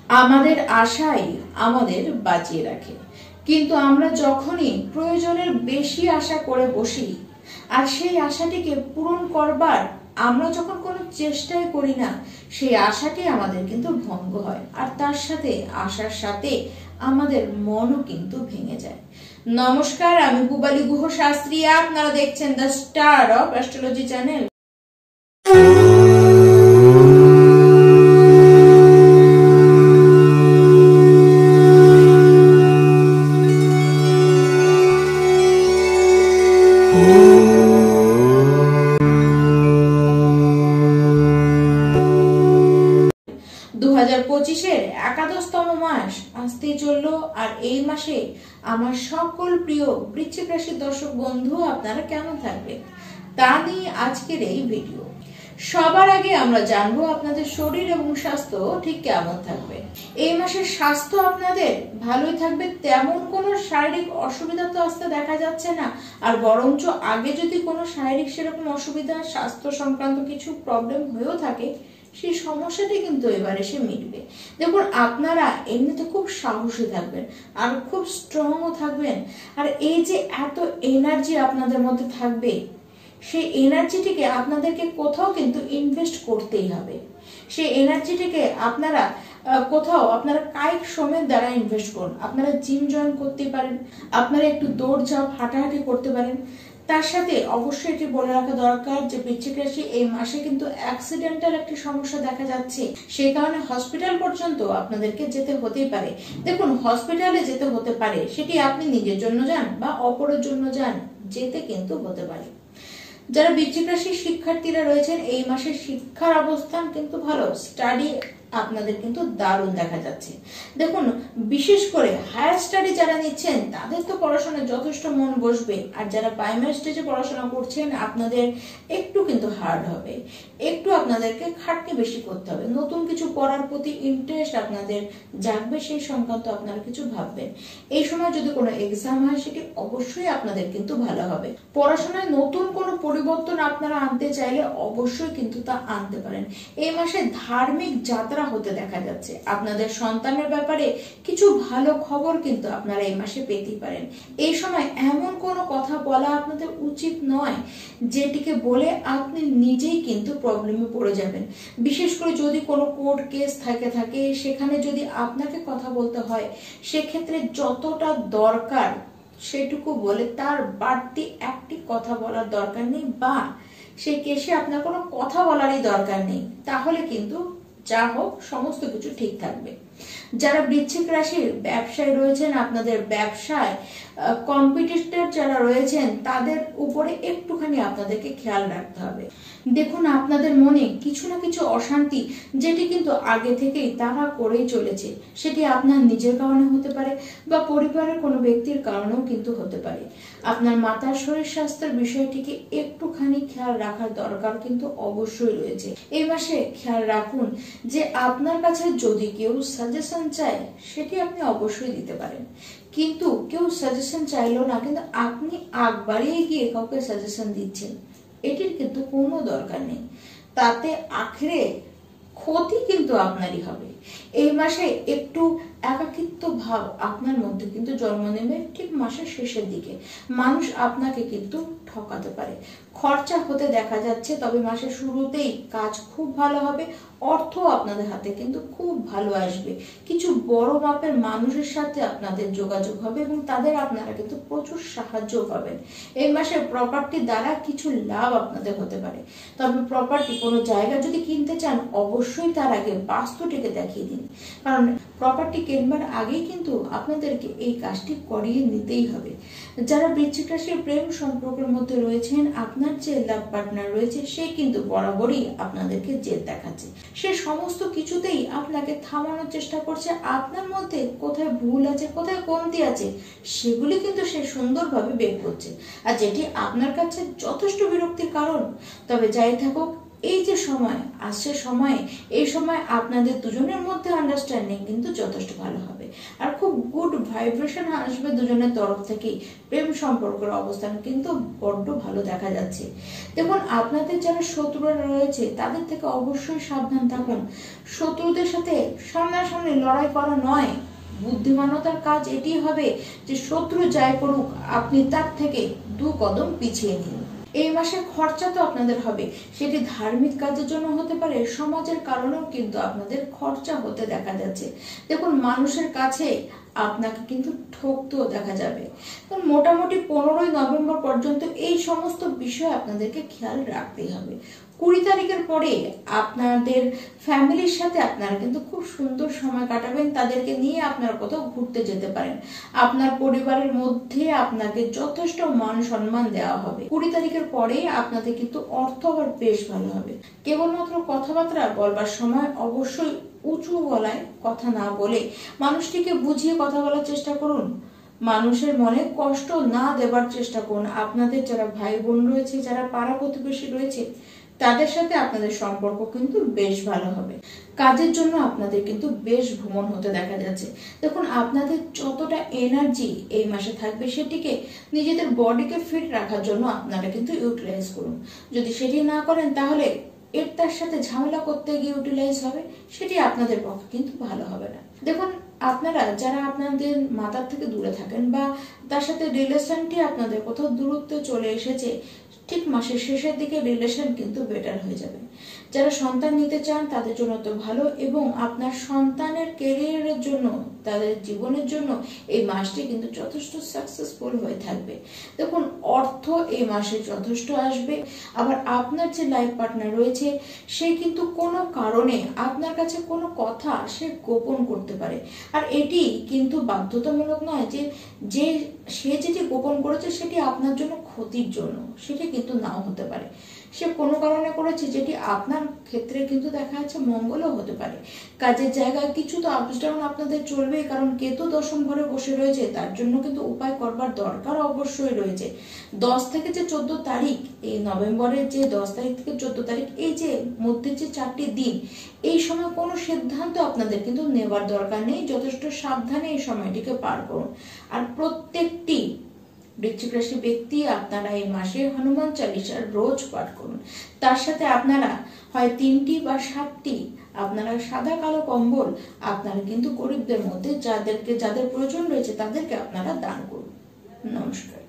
আমাদের আশাই আমাদের বাঁচিয়ে রাখে, কিন্তু আমরা যখনই প্রয়োজনের বেশি আশা করে বসি আর সেই আশাটিকে পূরণ করবার আমরা যখন কোনো চেষ্টাই করি না, সেই আশাটি আমাদের কিন্তু ভঙ্গ হয়, আর তার সাথে আশার সাথে আমাদের মনও কিন্তু ভেঙে যায়। নমস্কার, আমি পূবালী গুহ শাস্ত্রী, আপনারা দেখছেন the star of astrology channel. 2025-এর একাদশতম মাস আসতেই চললো, আর এই মাসে আমার সকল প্রিয় বৃশ্চিক রাশির দর্শক বন্ধু আপনারা কেমন থাকবেন তা নিয়ে আজকের এই ভিডিও। সবার আগে আমরা জানবো আপনাদের শরীর এবং স্বাস্থ্য ঠিক কেমন থাকবে। এই মাসের স্বাস্থ্য আপনাদের ভালোই থাকবে, তেমন কোনো শারীরিক অসুবিধা তো আসতে দেখা যাচ্ছে না, আর বরঞ্চ আগে যদি কোনো শারীরিক সেরকম অসুবিধা স্বাস্থ্য সংক্রান্ত কিছু প্রবলেম হয়েও থাকে, সেই সমস্যাটি কিন্তু এবার এসে মিটবে। দেখুন, আপনারা এমনিতে খুব সাহসী থাকবেন আর খুব স্ট্রংও থাকবেন, আর এই যে এত এনার্জি আপনাদের মধ্যে থাকবে, সেই এনার্জিটিকে আপনাদেরকে কোথাও কিন্তু ইনভেস্ট করতেই হবে। সেই এনার্জিটিকে আপনারা কোথাও আপনারা কায়িক শ্রমের দ্বারা ইনভেস্ট করুন। আপনারা জিম জয়েন করতে পারেন, আপনারা একটু দৌড়ঝাঁপ হাঁটাহাঁটি করতে পারেন। তার সাথে অবশ্যই এটি বলে রাখা দরকার যে বৃশ্চিক রাশি এই মাসে কিন্তু অ্যাক্সিডেন্টাল একটি সমস্যা দেখা যাচ্ছে, সেই কারণে হসপিটাল পর্যন্ত আপনাদেরকে যেতে হতেই পারে। দেখুন, হসপিটালে যেতে হতে পারে, সেটি আপনি নিজের জন্য যান বা অপরের জন্য যান, যেতে কিন্তু হতে পারে। যারা বৃশ্চিক রাশির শিক্ষার্থীরা রয়েছেন, এই মাসের শিক্ষার অবস্থান কিন্তু ভালো, স্টাডি আপনাদের কিন্তু দারুণ দেখা যাচ্ছে। দেখুন, বিশেষ করে হায়ার স্টাডি যারা নিচ্ছেন তাদের তো পড়াশোনায় যথেষ্ট মন বসবে, আর যারা প্রাইমারি স্টেজে পড়াশোনা করছেন আপনাদের একটু কিন্তু হার্ড হবে, একটু আপনাদেরকে খাটনি বেশি করতে হবে, নতুন কিছু পড়ার প্রতি ইন্টারেস্ট আপনাদের জাগবে, সেই সংক্রান্ত আপনারা কিছু ভাববেন। এই সময় যদি কোনো এক্সাম হয় সেটি অবশ্যই আপনাদের কিন্তু ভালো হবে। পড়াশোনায় নতুন কোনো পরিবর্তন আপনারা আনতে চাইলে অবশ্যই কিন্তু তা আনতে পারেন। এই মাসে ধার্মিক যাত্রা হতে দেখা যাচ্ছে, আপনাদের সন্তানের ব্যাপারে কিছু ভালো খবর কিন্তু আপনারা এই মাসে পেতেই পারেন। এই সময় এমন কোনো কথা বলা আপনাদের উচিত নয় যেটিকে বলে আপনি নিজেই কিন্তু প্রবলেমে পড়ে যাবেন। বিশেষ করে যদি কোনো কোর্ট কেস থাকে সেখানে যদি আপনাকে কথা বলতে হয়, সেক্ষেত্রে যতটা দরকার সেটুকু বলে তার বাড়তি একটি কথা বলার দরকার নেই, বা সেই কেসে আপনার কোনো কথা বলারই দরকার নেই, তাহলে কিন্তু যা হোক সমস্ত কিছু ঠিক থাকবে। যারা বৃশ্চিক রাশির ব্যবসায় রয়েছেন, আপনাদের ব্যবসায় কম্পিটিটর যারা রয়েছেন তাদের উপরে একটুখানি আপনাদেরকে খেয়াল রাখতে হবে। দেখুন, আপনাদের মনে কিছু না কিছু অশান্তি যেটি কিন্তু আগে থেকেই তারা করেই চলেছে, সেটি আপনার নিজের কারণে হতে পারে বা পরিবারের কোনো ব্যক্তির কারণেও কিন্তু হতে পারে। আপনার মাতার শরীর স্বাস্থ্যের বিষয়টিকে একটুখানি খেয়াল রাখার দরকার কিন্তু অবশ্যই রয়েছে। এই মাসে খেয়াল রাখুন যে আপনার কাছে যদি কেউ সাজেশন চায় সেটি আপনি অবশ্যই দিতে পারেন, কিন্তু কেউ সাজেশন চাইলো না কিন্তু আপনি আগ বাড়িয়ে গিয়ে কাউকে সাজেশন দিচ্ছেন, এটির কিন্তু কোনো দরকার নেই। তাতে আখেরে ক্ষতি কিন্তু আপনারই হবে। এই মাসে একটু একাকিত্ব ভাব আপনার মধ্যে কিন্তু জন্ম নেবে ঠিক মাসের শেষের দিকে। মানুষ আপনাকে কিন্তু ঠকাতে পারে, খরচা হতে দেখা যাচ্ছে, তবে মাসের শুরুতেই কাজ খুব ভালো হবে, অর্থ আপনাদের হাতে কিন্তু খুব ভালো আসবে। কিছু বড় মাপের মানুষের সাথে আপনাদের যোগাযোগ হবে এবং তাদের আপনারা কিন্তু প্রচুর সাহায্য পাবেন। এই মাসে প্রপার্টি দ্বারা কিছু লাভ আপনাদের হতে পারে, তবে প্রপার্টি কোনো জায়গা যদি কিনতে চান অবশ্যই তার আগে বাস্তুটিকে দেখিয়ে দিন, কারণ প্রপার্টি কেনবার আগেই কিন্তু আপনাদেরকে এই কাজটি করিয়ে নিতেই হবে। যারা বৃশ্চিক রাশির প্রেম সম্পর্কের মধ্যে রয়েছেন, আপনার যে লাভ পার্টনার রয়েছে সে কিন্তু বরাবরই আপনাদেরকে জেদ দেখাচ্ছে, সে সমস্ত কিছুতেই আপনাকে থামানোর চেষ্টা করছে। আপনার মধ্যে কোথায় ভুল আছে, কোথায় কমতি আছে, সেগুলি কিন্তু সে সুন্দরভাবে বের করছে, আর যেটি আপনার কাছে যথেষ্ট বিরক্তির কারণ। তবে যাই থাকুক, এই যে সময় আসছে, এই সময় আপনাদের দুজনের মধ্যে আন্ডারস্ট্যান্ডিং কিন্তু যথেষ্ট ভালো হবে আর খুব গুড ভাইব্রেশন আসবে দুজনের তরফ থেকেই। প্রেম সম্পর্কের অবস্থান কিন্তু বড্ড ভালো দেখা যাচ্ছে। দেখুন, আপনাদের যারা শত্রুরা রয়েছে তাদের থেকে অবশ্যই সাবধান থাকুন। শত্রুদের সাথে সামনাসামনি লড়াই করা নয়, বুদ্ধিমানতার কাজ এটি হবে যে শত্রু যাই করুক আপনি তার থেকে 2 কদম পিছিয়ে নিন। এই মাসে খরচা তো আপনাদের হবে, সেটি ধার্মিক কাজের জন্য হতে পারে, সমাজের কারণেও কিন্তু আপনাদের খরচা হতে দেখা যাচ্ছে। দেখুন, মানুষের কাছে আপনাকে কিন্তু ঠকতেও দেখা যাবে। মোটামুটি 15ই নভেম্বর পর্যন্ত এই সমস্ত বিষয় আপনাদেরকে খেয়াল রাখতেই হবে। 20 তারিখের পরে আপনাদের ফ্যামিলির সাথে আপনারা কিন্তু খুব সুন্দর সময় কাটাবেন, তাদেরকে নিয়ে আপনারা কোথাও ঘুরতে যেতে পারেন। আপনার পরিবারের মধ্যে আপনাকে যথেষ্ট মান সম্মান দেওয়া হবে। 20 তারিখের পরে আপনাদের কিন্তু অর্থ আবার বেশ ভালো হবে। কেবলমাত্র কথাবার্তা বলবার সময় অবশ্যই উঁচু গলায় কথা না বলে মানুষটিকে বুঝিয়ে কথা বলার চেষ্টা করুন। মানুষের মনে কষ্ট না দেবার চেষ্টা করুন। আপনাদের যারা ভাই বোন রয়েছে, যারা পাড়া প্রতিবেশী রয়েছে, তাদের সাথে আপনাদের সম্পর্ক কিন্তু বেশ ভালো হবে। কাজের জন্য আপনাদের কিন্তু বেশ ভ্রমণ হতে দেখা যাচ্ছে। দেখুন, আপনাদের যতটা এনার্জি এই মাসে থাকবে সেটিকে নিজেদের বডিকে ফিট রাখার জন্য আপনারা কিন্তু ইউটিলাইজ করুন। যদি সেটি না করেন তাহলে তার সাথে ঝামেলা করতে গিয়ে ইউটিলাইজ হবে, সেটি আপনাদের পক্ষে কিন্তু ভালো হবে না। দেখুন, আপনারা যারা আপনাদের মাতার থেকে দূরে থাকেন বা তার সাথে রিলেশনটি আপনাদের কোথাও দূরত্বে চলে এসেছে, ঠিক মাসের শেষের দিকে রিলেশন কিন্তু বেটার হয়ে যাবে। যারা সন্তান নিতে চান তাদের জন্য তো ভালো, এবং আপনার সন্তানের ক্যারিয়ারের জন্য, তাদের জীবনের জন্য এই মাসটি কিন্তু যথেষ্ট সাকসেসফুল হয়ে থাকবে। দেখুন, অর্থ এই মাসে যথেষ্ট আসবে। আবার আপনার যে লাইফ পার্টনার রয়েছে সে কিন্তু কোনো কারণে আপনার কাছে কোনো কথা সে গোপন করতে পারে, আর এটি কিন্তু বাধ্যতামূলক নয় যে সে যেটি গোপন করেছে সেটি আপনার জন্য ক্ষতির জন্য, সেটি কিন্তু নাও হতে পারে। সে কোনো কারণে করেছে যেটি আপনার ক্ষেত্রে কিন্তু দেখা যাচ্ছে মঙ্গলও হতে পারে। কাজের জায়গায় কিছু তো আপস ডাউন আপনাদের চলবেই, কারণ কেতু 10ম ঘরে বসে রয়েছে, তার জন্য কিন্তু উপায় করবার দরকার অবশ্যই রয়েছে। 10 থেকে যে 14 তারিখ, এই নভেম্বরের যে 10 তারিখ থেকে 14 তারিখ, এই যে মধ্যে যে 4টি দিন, এই সময় কোনো সিদ্ধান্ত আপনাদের কিন্তু নেবার দরকার নেই। যথেষ্ট সাবধানে এই সময়টিকে পার করুন। আর প্রত্যেকটি বৃশ্চিক রাশি ব্যক্তি আপনারা এই মাসে হনুমান চালিসা রোজ পাঠ করুন। তার সাথে আপনারা হয় 3টি বা 7টি আপনারা সাদা কালো কম্বল আপনারা কিন্তু গরিবদের মধ্যে যাদের প্রয়োজন রয়েছে তাদেরকে আপনারা দান করুন। নমস্কার।